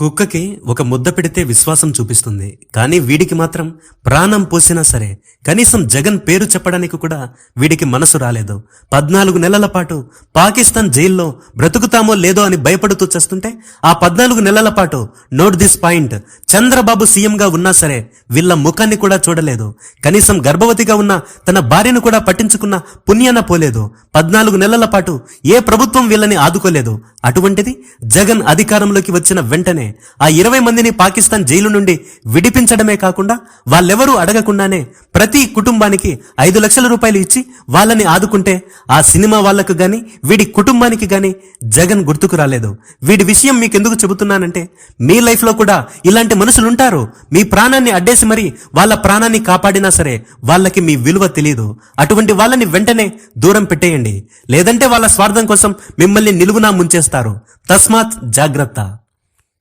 కుక్కకి ఒక ముద్ద పెడితే విశ్వాసం చూపిస్తుంది, కానీ వీడికి మాత్రం ప్రాణం పోసినా సరే కనీసం జగన్ పేరు చెప్పడానికి కూడా వీడికి మనసు రాలేదు. 14 నెలల పాటు పాకిస్తాన్ జైల్లో బ్రతుకుతామో లేదో అని భయపడుతూ చేస్తుంటే ఆ 14 నెలల పాటు నోట్ దిస్ పాయింట్, చంద్రబాబు సీఎంగా ఉన్నా సరే వీళ్ళ ముఖాన్ని కూడా చూడలేదు. కనీసం గర్భవతిగా ఉన్న తన భార్యను కూడా పట్టించుకున్న పుణ్యాన పోలేదు. 14 నెలల పాటు ఏ ప్రభుత్వం వీళ్ళని ఆదుకోలేదు. అటువంటిది జగన్ అధికారంలోకి వచ్చిన వెంటనే ఆ 20 మందిని పాకిస్తాన్ జైలు నుండి విడిపించడమే కాకుండా వాళ్ళెవరూ అడగకుండానే ప్రతి కుటుంబానికి 5 లక్షల రూపాయలు ఇచ్చి వాళ్ళని ఆదుకుంటే ఆ సినిమా వాళ్లకు గాని వీడి కుటుంబానికి గాని జగన్ గుర్తుకు రాలేదు. వీడి విషయం మీకెందుకు చెబుతున్నానంటే మీ లైఫ్ లో కూడా ఇలాంటి మనుషులుంటారు. మీ ప్రాణాన్ని అడ్డేసి మరి వాళ్ళ ప్రాణాన్ని కాపాడినా సరే వాళ్ళకి మీ విలువ తెలియదు. అటువంటి వాళ్ళని వెంటనే దూరం పెట్టేయండి, లేదంటే వాళ్ళ స్వార్థం కోసం మిమ్మల్ని నిలువునా ముంచేస్తారు. తస్మాత్ జాగ్రత్త.